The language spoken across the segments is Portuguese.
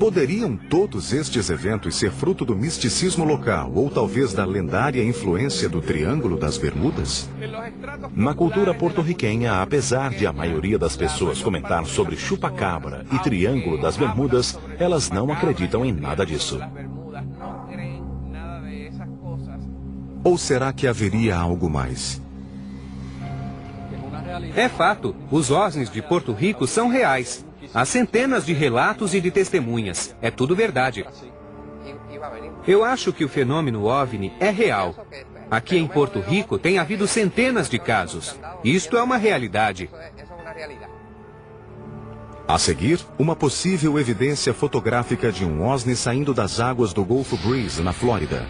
Poderiam todos estes eventos ser fruto do misticismo local ou talvez da lendária influência do Triângulo das Bermudas? Na cultura porto-riquenha, apesar de a maioria das pessoas comentar sobre chupa-cabra e Triângulo das Bermudas, elas não acreditam em nada disso. Ou será que haveria algo mais? É fato, os OVNIs de Porto Rico são reais. Há centenas de relatos e de testemunhas. É tudo verdade. Eu acho que o fenômeno OVNI é real. Aqui em Porto Rico tem havido centenas de casos. Isto é uma realidade. A seguir, uma possível evidência fotográfica de um OVNI saindo das águas do Golfo Breeze, na Flórida.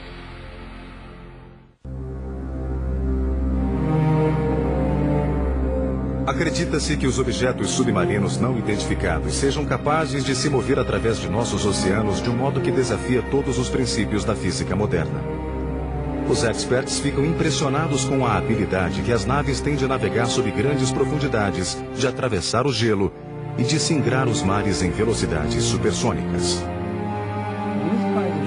Acredita-se que os objetos submarinos não identificados sejam capazes de se mover através de nossos oceanos de um modo que desafia todos os princípios da física moderna. Os experts ficam impressionados com a habilidade que as naves têm de navegar sob grandes profundidades, de atravessar o gelo e de singrar os mares em velocidades supersônicas.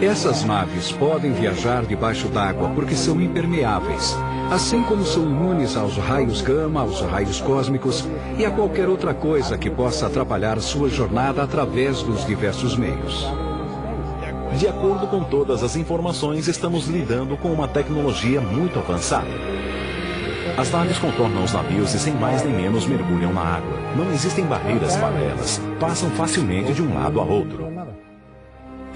Essas naves podem viajar debaixo d'água porque são impermeáveis, assim como são imunes aos raios gama, aos raios cósmicos e a qualquer outra coisa que possa atrapalhar sua jornada através dos diversos meios. De acordo com todas as informações, estamos lidando com uma tecnologia muito avançada. As naves contornam os navios e sem mais nem menos mergulham na água. Não existem barreiras para elas, passam facilmente de um lado a outro.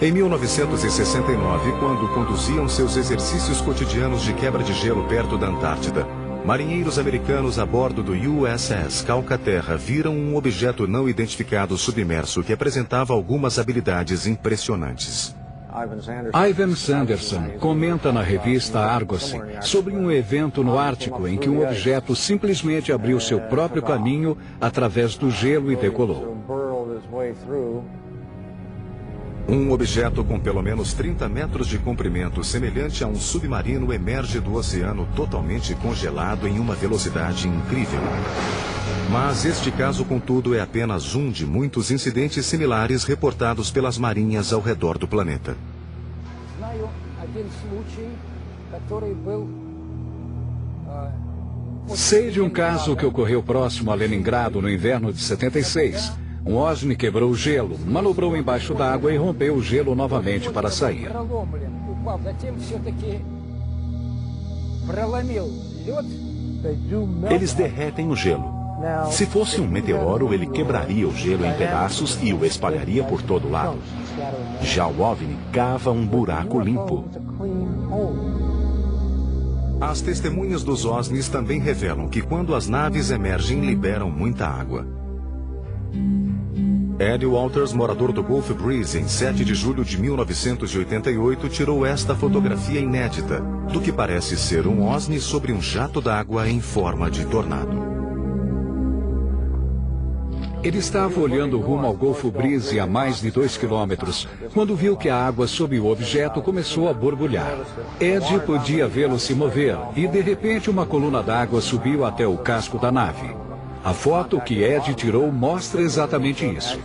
Em 1969, quando conduziam seus exercícios cotidianos de quebra de gelo perto da Antártida, marinheiros americanos a bordo do USS Calcaterra viram um objeto não identificado submerso que apresentava algumas habilidades impressionantes. Ivan Sanderson comenta na revista Argosy sobre um evento no Ártico em que um objeto simplesmente abriu seu próprio caminho através do gelo e decolou. Um objeto com pelo menos 30 metros de comprimento, semelhante a um submarino, emerge do oceano totalmente congelado em uma velocidade incrível. Mas este caso, contudo, é apenas um de muitos incidentes similares reportados pelas marinhas ao redor do planeta. Sei de um caso que ocorreu próximo a Leningrado no inverno de 76. Um OVNI quebrou o gelo, manobrou embaixo d'água e rompeu o gelo novamente para sair. Eles derretem o gelo. Se fosse um meteoro, ele quebraria o gelo em pedaços e o espalharia por todo lado. Já o OVNI cava um buraco limpo. As testemunhas dos OVNIs também revelam que quando as naves emergem, liberam muita água. Eddie Walters, morador do Gulf Breeze, em 7 de julho de 1988, tirou esta fotografia inédita, do que parece ser um OVNI sobre um jato d'água em forma de tornado. Ele estava olhando rumo ao Golfo Breeze a mais de 2 quilômetros, quando viu que a água sob o objeto começou a borbulhar. Ed podia vê-lo se mover, e de repente uma coluna d'água subiu até o casco da nave. A foto que Ed tirou mostra exatamente isso.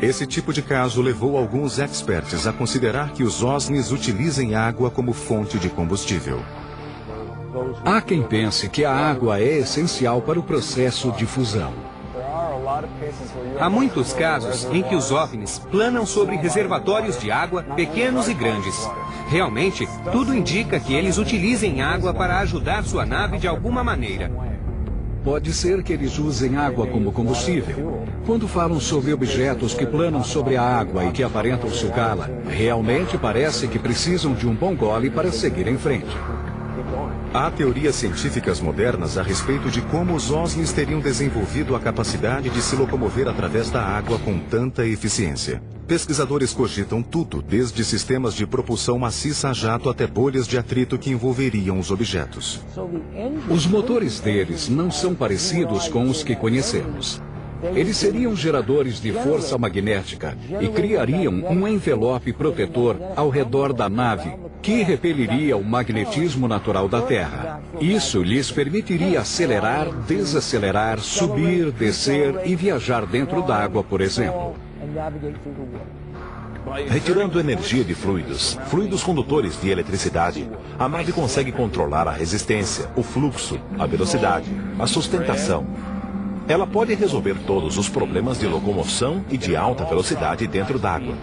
Esse tipo de caso levou alguns experts a considerar que os OVNIs utilizem água como fonte de combustível. Há quem pense que a água é essencial para o processo de fusão. Há muitos casos em que os OVNIs planam sobre reservatórios de água pequenos e grandes. Realmente, tudo indica que eles utilizem água para ajudar sua nave de alguma maneira. Pode ser que eles usem água como combustível. Quando falam sobre objetos que planam sobre a água e que aparentam sugá-la, realmente parece que precisam de um bom gole para seguir em frente. Há teorias científicas modernas a respeito de como os OVNIs teriam desenvolvido a capacidade de se locomover através da água com tanta eficiência. Pesquisadores cogitam tudo, desde sistemas de propulsão maciça a jato até bolhas de atrito que envolveriam os objetos. Os motores deles não são parecidos com os que conhecemos. Eles seriam geradores de força magnética e criariam um envelope protetor ao redor da nave que repeliria o magnetismo natural da Terra. Isso lhes permitiria acelerar, desacelerar, subir, descer e viajar dentro d'água, por exemplo. Retirando energia de fluidos condutores de eletricidade, a nave consegue controlar a resistência, o fluxo, a velocidade, a sustentação. Ela pode resolver todos os problemas de locomoção e de alta velocidade dentro d'água.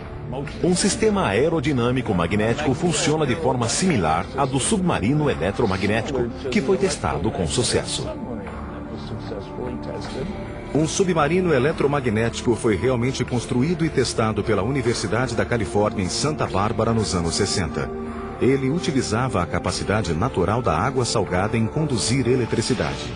Um sistema aerodinâmico magnético funciona de forma similar à do submarino eletromagnético, que foi testado com sucesso. Um submarino eletromagnético foi realmente construído e testado pela Universidade da Califórnia em Santa Bárbara nos anos 60. Ele utilizava a capacidade natural da água salgada em conduzir eletricidade.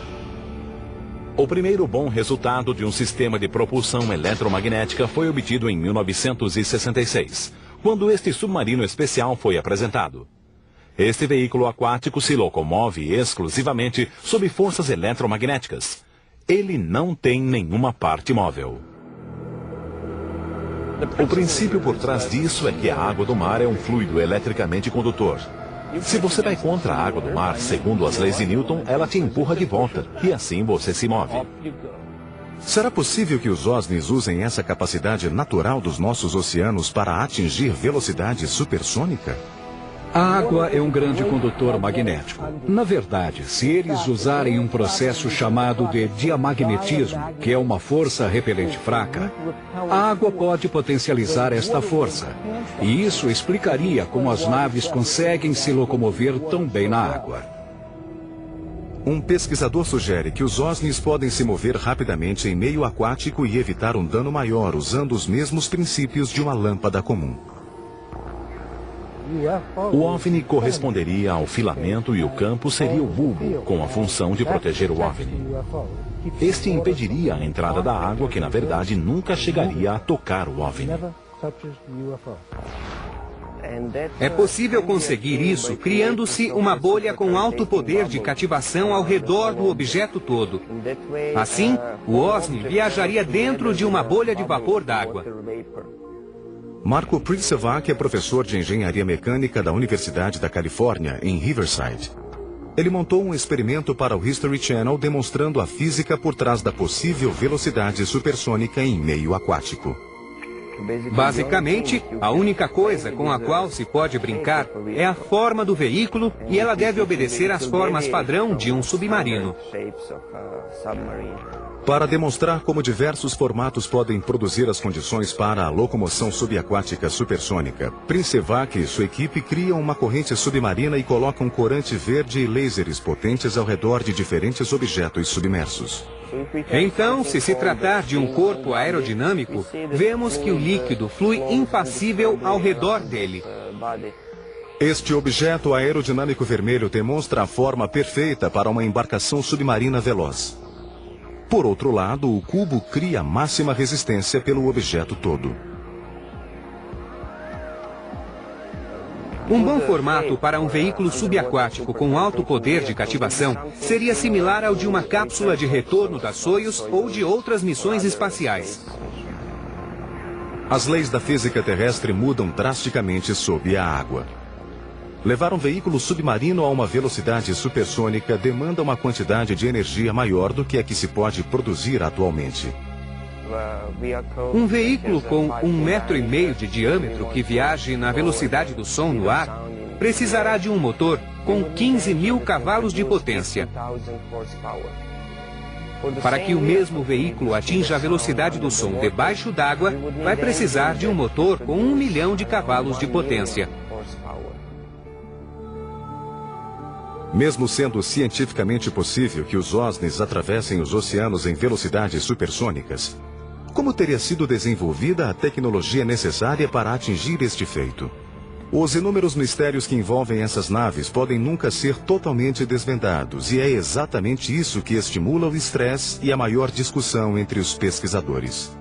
O primeiro bom resultado de um sistema de propulsão eletromagnética foi obtido em 1966, quando este submarino especial foi apresentado. Este veículo aquático se locomove exclusivamente sob forças eletromagnéticas. Ele não tem nenhuma parte móvel. O princípio por trás disso é que a água do mar é um fluido eletricamente condutor. Se você vai contra a água do mar, segundo as leis de Newton, ela te empurra de volta, e assim você se move. Será possível que os OSNIs usem essa capacidade natural dos nossos oceanos para atingir velocidade supersônica? A água é um grande condutor magnético. Na verdade, se eles usarem um processo chamado de diamagnetismo, que é uma força repelente fraca, a água pode potencializar esta força. E isso explicaria como as naves conseguem se locomover tão bem na água. Um pesquisador sugere que os OSNIs podem se mover rapidamente em meio aquático e evitar um dano maior usando os mesmos princípios de uma lâmpada comum. O OVNI corresponderia ao filamento e o campo seria o bulbo, com a função de proteger o OVNI. Este impediria a entrada da água, que na verdade nunca chegaria a tocar o OVNI. É possível conseguir isso criando-se uma bolha com alto poder de cativação ao redor do objeto todo. Assim, o OSNI viajaria dentro de uma bolha de vapor d'água. Marco Pricevak é professor de engenharia mecânica da Universidade da Califórnia, em Riverside. Ele montou um experimento para o History Channel demonstrando a física por trás da possível velocidade supersônica em meio aquático. Basicamente, a única coisa com a qual se pode brincar é a forma do veículo e ela deve obedecer às formas padrão de um submarino. Para demonstrar como diversos formatos podem produzir as condições para a locomoção subaquática supersônica, Pricevak e sua equipe criam uma corrente submarina e colocam corante verde e lasers potentes ao redor de diferentes objetos submersos. Então, se tratar de um corpo aerodinâmico, vemos que o líquido flui impassível ao redor dele. Este objeto aerodinâmico vermelho demonstra a forma perfeita para uma embarcação submarina veloz. Por outro lado, o cubo cria máxima resistência pelo objeto todo. Um bom formato para um veículo subaquático com alto poder de cativação seria similar ao de uma cápsula de retorno da Soyuz ou de outras missões espaciais. As leis da física terrestre mudam drasticamente sob a água. Levar um veículo submarino a uma velocidade supersônica demanda uma quantidade de energia maior do que a que se pode produzir atualmente. Um veículo com 1,5 metro de diâmetro que viaje na velocidade do som no ar precisará de um motor com 15.000 cavalos de potência. Para que o mesmo veículo atinja a velocidade do som debaixo d'água, vai precisar de um motor com 1 milhão de cavalos de potência. Mesmo sendo cientificamente possível que os OSNIs atravessem os oceanos em velocidades supersônicas, como teria sido desenvolvida a tecnologia necessária para atingir este feito? Os inúmeros mistérios que envolvem essas naves podem nunca ser totalmente desvendados, e é exatamente isso que estimula o estresse e a maior discussão entre os pesquisadores.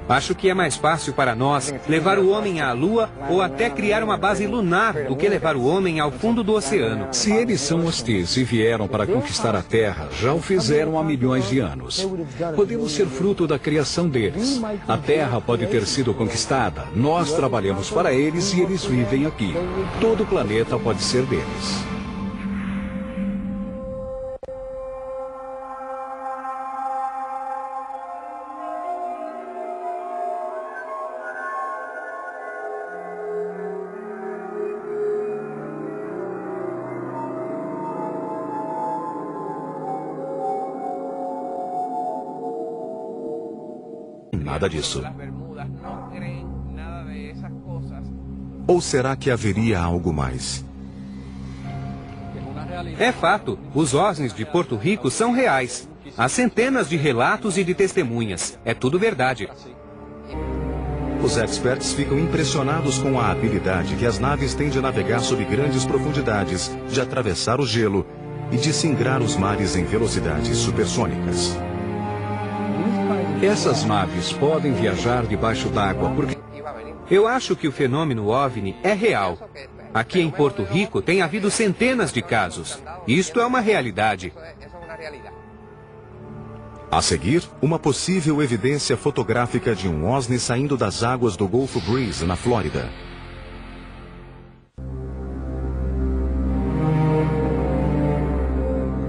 Acho que é mais fácil para nós levar o homem à Lua ou até criar uma base lunar do que levar o homem ao fundo do oceano. Se eles são hostis e vieram para conquistar a Terra, já o fizeram há milhões de anos. Podemos ser fruto da criação deles. A Terra pode ter sido conquistada, nós trabalhamos para eles e eles vivem aqui. Todo o planeta pode ser deles. nada disso. Ou será que haveria algo mais? É fato, os OSNIs de Porto Rico são reais. Há centenas de relatos e de testemunhas. É tudo verdade. Os experts ficam impressionados com a habilidade que as naves têm de navegar sob grandes profundidades, de atravessar o gelo e de singrar os mares em velocidades supersônicas. Essas naves podem viajar debaixo d'água porque Eu acho que o fenômeno OVNI é real. Aqui em Porto Rico tem havido centenas de casos. Isto é uma realidade. A seguir, uma possível evidência fotográfica de um OSNI saindo das águas do Golfo Breeze, na Flórida.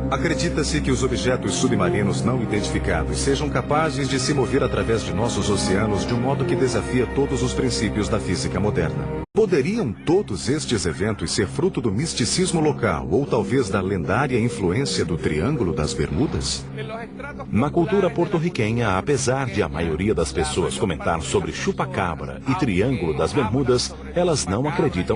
Acredita-se que os objetos submarinos não identificados sejam capazes de se mover através de nossos oceanos de um modo que desafia todos os princípios da física moderna. Poderiam todos estes eventos ser fruto do misticismo local ou talvez da lendária influência do Triângulo das Bermudas? Na cultura porto-riquenha, apesar de a maioria das pessoas comentar sobre chupa-cabra e Triângulo das Bermudas, elas não acreditam em